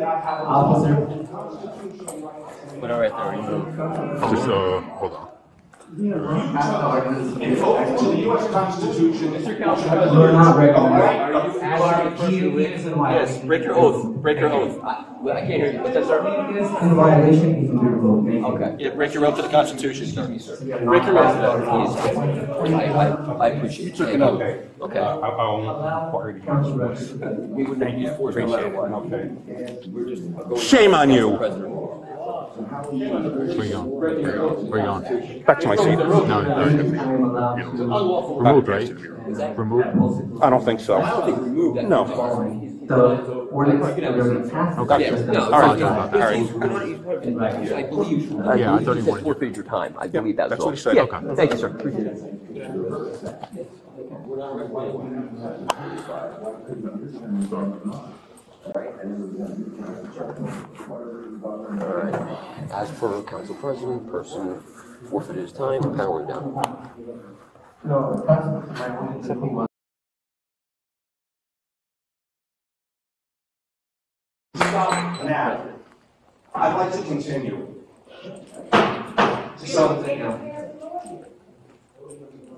Officer. Put it right there. Remove. Just hold on. In accordance to the U.S. Constitution, You're not recognized. Yes, break your oath. Break your oath. I can't hear you. What's that, sir? In violation, you can be revoked. Okay. Yeah, break your oath to the Constitution, sir. Break your oath. I appreciate it. Okay. Okay. I won't require you. We would not use force no matter what. Okay. shame on you. Where you going? Where you going? Back to my seat. No, removed, right? Removed? I don't think so. No. The ordinance that was passed. Okay. All right. I believe. Yeah, I thought he wanted. Forfeited your time. I believe that. That's what he said. Yeah. Okay. Thank you, sir. Appreciate it. All right. As for council president, person forfeited his time. Power down. No, that's Now, I'd like to continue.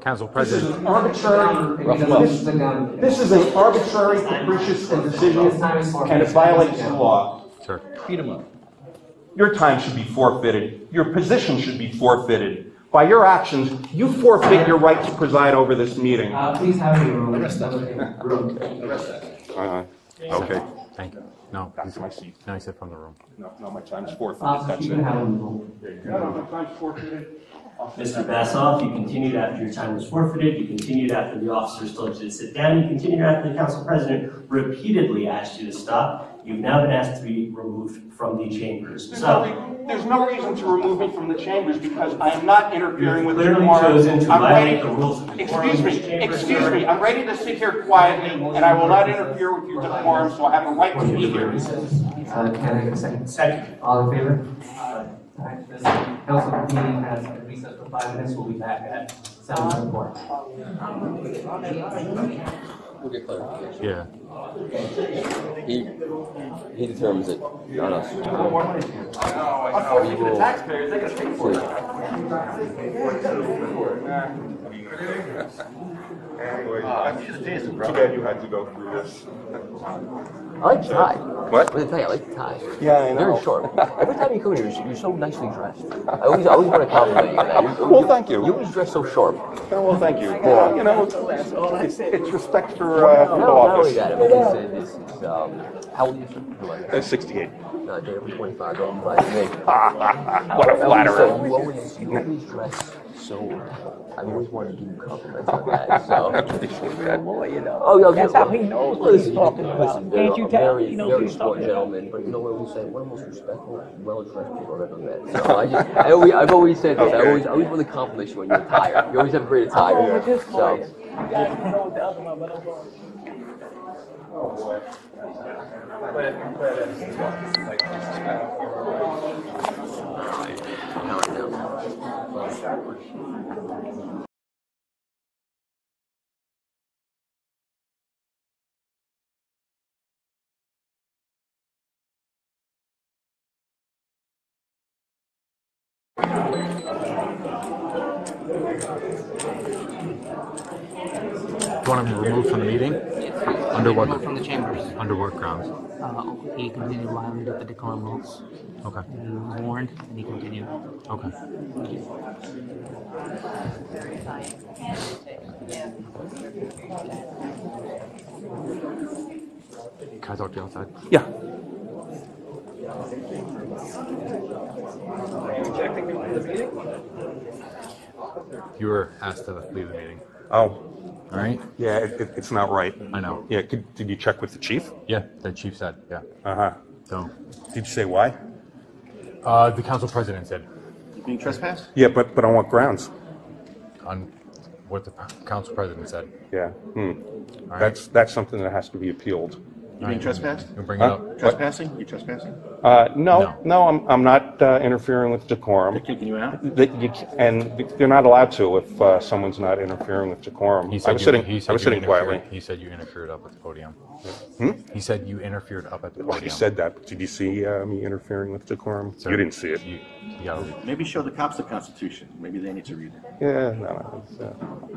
Council This is President. an arbitrary, this is an arbitrary, capricious decision, and it violates the law. Sir. Beat him up. Your time should be forfeited. Your position should be forfeited. By your actions, you forfeit your right to preside over this meeting. Please have your room. Okay. Thank you. No, Back to my seat. no, he said from the room. No, my time's forfeited. Officer, That's you it. can have a room. No, my time's forfeited. Mr. Bassoff, you continued after your time was forfeited, you continued after the officers told you to sit down, you continued after the council president repeatedly asked you to stop. You've now been asked to be removed from the chambers. There's no reason to remove me from the chambers because I am not interfering with the clearly quorum. chosen to I'm violate ready- the rules of the quorum. Excuse me, I'm ready to sit here quietly and I will not interfere with your decorum, so I have a right to be here. Can I get a second? Second. All in favor? Alright, this council meeting has recessed for 5 minutes. We'll be back at 7:04. We'll get clarification. Yeah. He determines it, not us. Unfortunately for the taxpayers, they gotta pay for it. Too bad you had to go through this. I like the tie. What? I'm gonna tell you, I like the tie. Yeah, I know. Very short. Every time you come here, you're so nicely dressed. I always want to compliment you on that. Well, thank you. You always dress so sharp. Well, thank you. You know, it's respect for the Not only office. that, I mean, they say this is, how old are you, sir? That's 68. No, Jay, I'm 25, don't lie to me. What a flatterer. You always dress so, I always wanted to give you compliments on that, so. Boy, you know. Oh, yeah, That's how he knows what he's talking about. Can't you tell? Very, He knows what very he's smart talking about. gentleman, but you know what we say? One of the most respectful, well-dressed people I've ever met. So I've always said this. I always want to compliment you on your attire. You always have a great attire. So. Do you want him removed from the meeting? Under what? Removed from the chambers. Under what grounds? He continued violating the decorum rules. Okay. He was warned, and he continued. Okay. Can I talk to you outside? Yeah. You were asked to leave the meeting. Oh, All right? yeah, it's not right. I know. Yeah, did you check with the chief? Yeah, the chief said, yeah. Uh-huh. So, Did you say why? the council president said Being trespassed? Yeah, but on what grounds? on what the council president said. Yeah. All right. That's something that has to be appealed. You being trespassed? You bring it up. Trespassing? You trespassing? No, I'm not interfering with decorum. They're kicking you out? And they're not allowed to if someone's not interfering with decorum. I was sitting quietly. He said you interfered up at the podium. Hmm? He said you interfered up at the Well, podium. he said that, but did you see me interfering with decorum? Sir, You didn't see it. You gotta read. Maybe show the cops the Constitution. Maybe they need to read it. Yeah, no.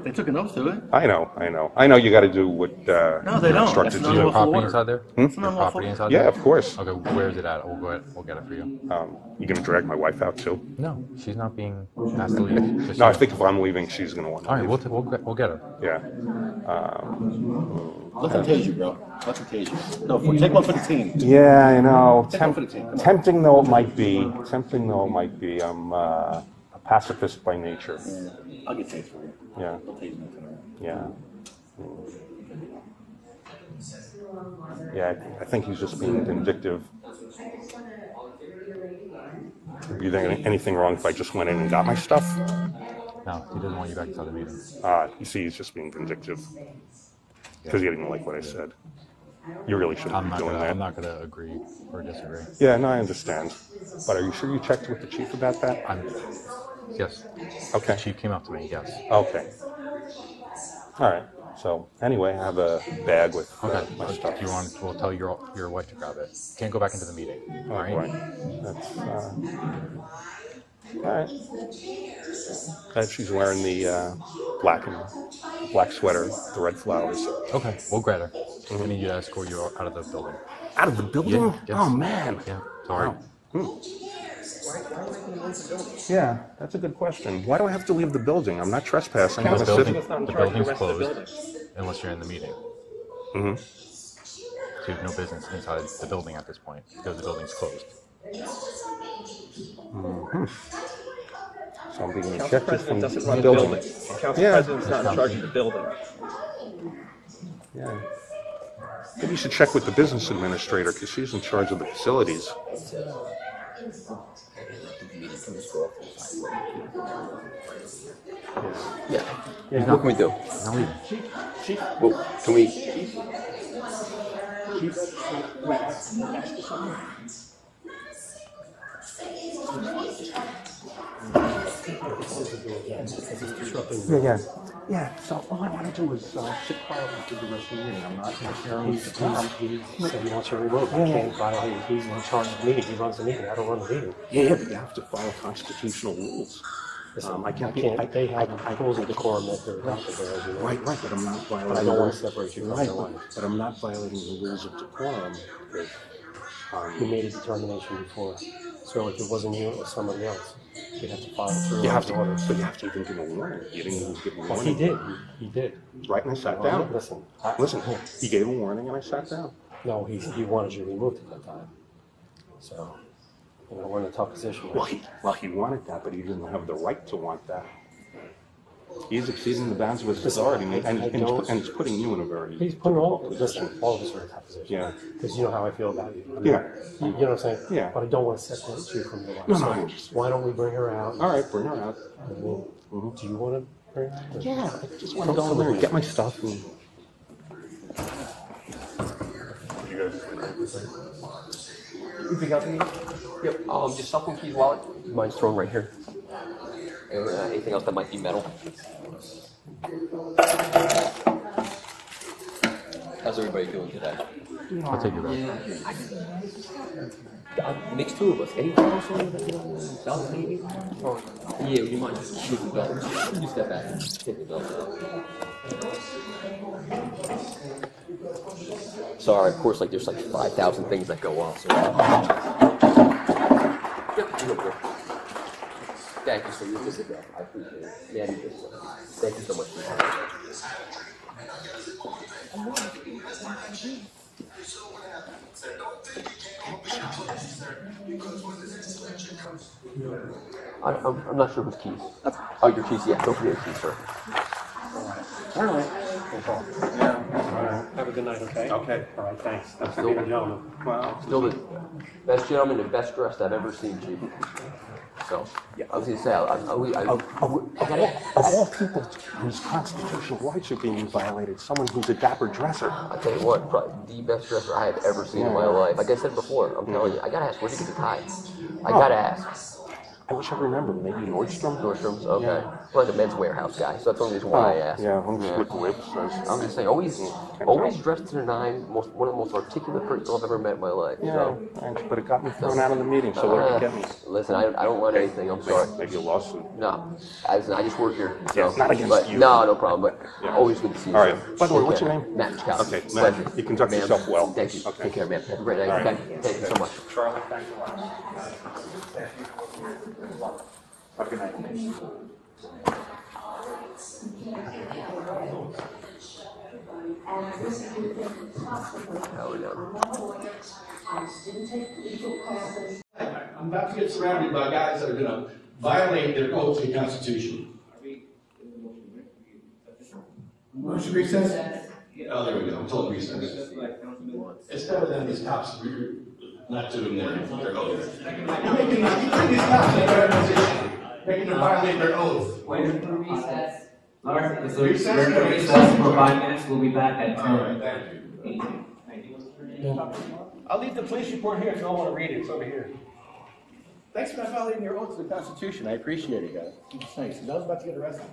They took an oath to it. I know you got to do what No, they don't. instructed That's Do you. you have unlawful property order. inside there? It's Your an unlawful property order. inside Yeah, there? of course. Okay, where is it at? We'll get it for you. You gonna drag my wife out too? No, she's not being asked to leave. Just No, I you. think if I'm leaving, she's gonna want to All right, leave. we'll get her. Yeah. Let them tase you, bro. Let them tase you. No, take one for the team. Yeah, I know. Take one for the team. Come on. Tempting though it might be. I'm a pacifist by nature. Yeah. I'll get tased for you. Yeah. I'll tase you tonight. Yeah. Yeah, I think he's just being vindictive. You think anything wrong if I just went in and got my stuff? No, he doesn't want you back to the meeting. You see, he's just being vindictive. Because he didn't like what I said. You really shouldn't be doing that. I'm not gonna agree or disagree. Yeah, no, I understand. But are you sure you checked with the chief about that? Yes. Okay. She came up to me. Yes. Okay. All right. So anyway, I have a bag with Okay. my stuff. Do you want? We'll tell your wife to grab it. Can't go back into the meeting. Oh, All right. boy. That's all right. She's wearing the black sweater, the red flowers. Okay. We'll grab her. I need you to escort you out of the building. Out of the building? Yeah, yes. Oh man. Yeah. Sorry. Yeah, that's a good question. Why do I have to leave the building? I'm not trespassing. I'm The gonna sit. building's closed unless you're in the meeting. Mm-hmm. So you have no business inside the building at this point because the building's closed. Mm-hmm. So I'm being Council ejected from President doesn't the run the building. building. Council Yeah. President's not in charge of the building. Yeah. Maybe you should check with the business administrator because she's in charge of the facilities. Yeah. What can we do? Well, can we? Yeah. So all I want to do is sit quietly through the rest of the meeting. I'm not interfering with the time. He said he wants to remove. He can't violate. He's in charge of the meeting. He runs the meeting. I don't run the meeting. Yeah, but you have to follow constitutional rules. I can't. They have rules of decorum that they're adopted there, as you know. Right, but I'm not violating. But I don't want to separate you from Right, your wife. but I'm not violating the rules of decorum. Because, You made a determination before. So if it wasn't you, it was somebody else. You'd have to follow through you on have his to, orders. but you have to even give a warning. You didn't even give a Well, warning. he did. He did. Right, and I sat Well, down. Listen. Listen, he gave a warning and I sat down. No, he wanted you removed at that time. So, we're in a tough position. Well, he wanted that, but he didn't have the right to want that. He's exceeding the bounds of his authority, and it's putting you in a very. He's putting all of us in a tough position. Yeah. Because you know how I feel about you. Yeah. You know what I'm saying? Yeah. But I don't want to separate you from your wife. No, So I understand. why don't we bring her out? All right, bring her out. Do you want to bring her out? Yeah, I just want to go in there and get my stuff. And... Anything else you need? Yep. Just cell phone, keys, wallet. Mine's thrown right here. And anything else that might be metal? How's everybody doing today? I'll take you back. Makes two of us. Anything else on the belt, maybe? Or, yeah, would you mind just moving the belt? You step back and take the belt out. Sorry, of course, like there's like 5,000 things that go on. So. Yep, you're good. Thank you, sir. You're good to go. I appreciate it. Yeah, you're good. Thank you so much for your time. I'm not sure whose keys. Oh, your keys, yeah. Don't forget your keys, sir. All right. Have a good night, okay? Okay. All right, thanks. That's Still- the gentleman. Well, Still the best gentleman and best dressed I've ever seen, Chief. So, I was gonna say, Of all people whose constitutional rights are being violated, someone who's a dapper dresser. I'll tell you what, probably the best dresser I have ever seen in my life. Like I said before, I'm telling you, I gotta ask, where'd you get the tie? I gotta ask. I wish I remembered. Maybe Nordstrom? Nordstrom's, okay. Well, the Men's Warehouse guy, so that's the only reason why I asked. Yeah, I'm just with the whips. I'm just saying, always dressed to the nine, one of the most articulate people I've ever met in my life. Yeah, So, thanks, but it got me thrown out of the meeting, so what did you get me? listen, I don't run anything, I'm sorry. Maybe a lawsuit. No, I just work here. Yeah, So, not against but, you. No problem, but Yeah. always good to see you. All right. sir. By the way, Take what's care. your name? Matt Chikowski. Okay, Matt, Pleasure. you conduct Ma'am. yourself well. Thank you. Okay. Take care, man. Have a great night. All right. Okay. Thank you so much. Charlie, thanks a lot. Have a good night. How we doing? I'm about to get surrounded by guys that are gonna violate their oath to the Constitution. Motion recess? Oh, there we go, I'm told recess. It's better than these cops not doing their oath. You're making these cops in their position, making them violate their oath. Wait for recess. All right, so Recess? we're going to recess for 5 minutes. We'll be back at 10. All right, thank you. I'll leave the police report here if you don't want to read it. It's over here. Thanks for not violating your oath to the Constitution. I appreciate it, guys. Thanks. I was about to get arrested.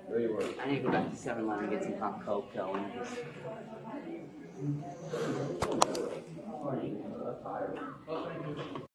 There you were. I need to go back to 7-Eleven and get some hot Coke going.